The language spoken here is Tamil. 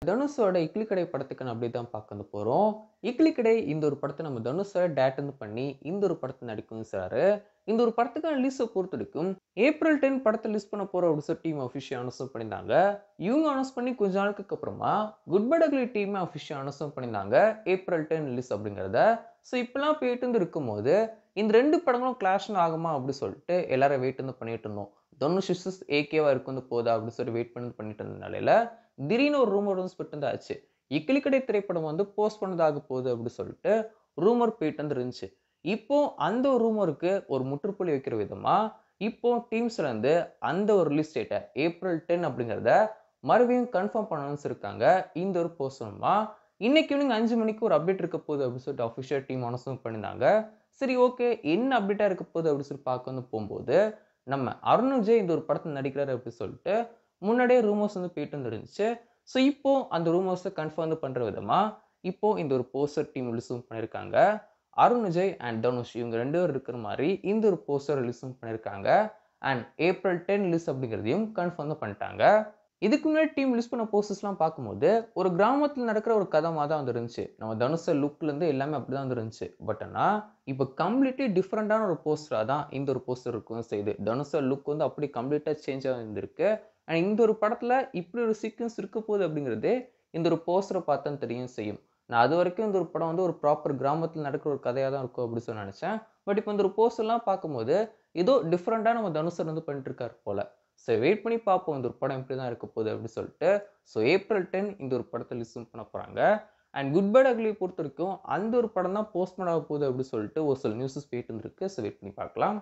தனுஷோட இட்லி கடை படத்துக்கான அப்டேட் தான் பார்க்க போறோம். இட்லி கடை இந்த ஒரு படத்த நம்ம தனுஷோட டைரக்ட் பண்ணி இந்த ஒரு படத்த நடிக்கும் சாரு. இந்த ஒரு படத்துக்கான ரிலீஸ பொறுத்தவரைக்கும் ஏப்ரல் 10 படத்த ரிலீஸ் பண்ண போறோம் அப்படின்னு சொல்லி டீம் அஃபிஷியல் அனௌன்ஸ் பண்ணியிருந்தாங்க. இவங்க அனௌன்ஸ் பண்ணி கொஞ்ச நாளுக்கு அப்புறமா good bye ugly team official announce பண்ணியிருந்தாங்க. ஏப்ரல் 10 ரிலீஸ் அப்படிங்கிறத. ஸோ இப்படிலாம் போயிட்டு இருக்கும்போது இந்த 2 படங்களும் கிளாஷ் ஆகுமா அப்படின்னு சொல்லிட்டு எல்லாரும் வெயிட் பண்ணிட்டு இருந்தோம். தனுஷ் விசஸ் ஏகேவா இருக்கும் போதா அப்படின்னு சொல்லி வெயிட் பண்ணிட்டு இருந்த நிலையில திடீர்னு ஒரு ரூமர் வந்து ஸ்ப்ரெட் ஆச்சு. இக்கிலி கடை திரைப்படம் வந்து போஸ்ட் பண்ணதாக போகுது அப்படின்னு சொல்லிட்டு ரூமர் போயிட்டு இருந்துச்சு. இப்போ அந்த ஒரு ரூமருக்கு ஒரு முற்றுப்புள்ளி வைக்கிற விதமா இப்போ டீம்ஸ்ல இருந்து அந்த ஒரு ரிலீஸ் டேட்டை ஏப்ரல் 10 அப்படிங்கிறத மறுபடியும் கன்ஃபார்ம் பண்ணணும்னு இருக்காங்க. இந்த ஒரு போஸ்ட் மூலமா இன்னைக்கு ஈவினிங் 5 மணிக்கு ஒரு அப்டேட் இருக்க போகுது அப்படின்னு சொல்லிட்டு அஃபிஷியல் டீம் அனௌன்ஸ் பண்ணியிருந்தாங்க. சரி ஓகே என்ன அப்டேட்டா இருக்க போகுது அப்படின்னு சொல்லி பார்க்க வந்து போகும்போது நம்ம அருண் விஜய் இந்த ஒரு படத்தில் நடிக்கிறாரு அப்படின்னு சொல்லிட்டு முன்னாடியே ரூமர்ஸ் வந்து போயிட்டு இருந்துச்சு. ஸோ இப்போ அந்த ரூமர்ஸை கன்ஃபார்ம் பண்ற விதமா இப்போ இந்த ஒரு போஸ்டர் டீம் ரிலீஸும் பண்ணியிருக்காங்க. அருண் விஜய் அண்ட் தனுஷ் இவங்க 2 பேரும் இருக்கிற மாதிரி இந்த ஒரு போஸ்டர் ரிலீஸும் பண்ணியிருக்காங்க. அண்ட் ஏப்ரல் 10 ரிலீஸ் அப்படிங்கிறதையும் கன்ஃபார்ம் தான் பண்ணிட்டாங்க. இதுக்கு முன்னாடி டீம் ரிலீஸ் பண்ண போஸ்டர்ஸ்லாம் பார்க்கும்போது ஒரு கிராமத்தில் நடக்கிற ஒரு கதை மாதிரி தான் வந்துருந்துச்சு. நம்ம தனுஷ் லுக்ல இருந்து எல்லாமே அப்படிதான் வந்துருந்துச்சு. பட் ஆனால் இப்போ கம்ப்ளீட்லி டிஃப்ரெண்டான ஒரு போஸ்டரா தான் இந்த ஒரு போஸ்டர் இருக்கும் செய்யுது. தனுஷ் லுக் வந்து அப்படி கம்ப்ளீட்டா சேஞ்ச் ஆகிருந்திருக்கு. அண்ட் இந்த ஒரு படத்துல இப்படி ஒரு சீக்வன்ஸ் இருக்க போகுது அப்படிங்கிறது இந்த ஒரு போஸ்டரை பார்த்தா தெரியும் செய்யும். நான் அது வரைக்கும் இந்த ஒரு படம் வந்து ஒரு ப்ராப்பர் கிராமத்தில் நடக்கிற ஒரு கதையா தான் இருக்கும் அப்படின்னு சொல்லி நினைச்சேன். பட் இப்போ இந்த ஒரு போஸ்டர்லாம் பார்க்கும்போது ஏதோ டிஃப்ரெண்டா நம்ம தனுஷர் வந்து பண்ணிட்டு இருக்காரு போல. ஸோ வெயிட் பண்ணி பார்ப்போம் இந்த ஒரு படம் எப்படி தான் இருக்க போகுது அப்படின்னு சொல்லிட்டு. ஸோ ஏப்ரல் 10 இந்த ஒரு படத்தை லிஸ்ட் பண்ண போறாங்க. அண்ட் குட் பை அக்லி பொறுத்த வரைக்கும் அந்த ஒரு படம் தான் போஸ்ட்போன் ஆக போகுது அப்படின்னு சொல்லிட்டு ஒரு சில நியூஸஸ் போயிட்டு இருந்திருக்கு. ஸோ வெயிட் பண்ணி பார்க்கலாம்.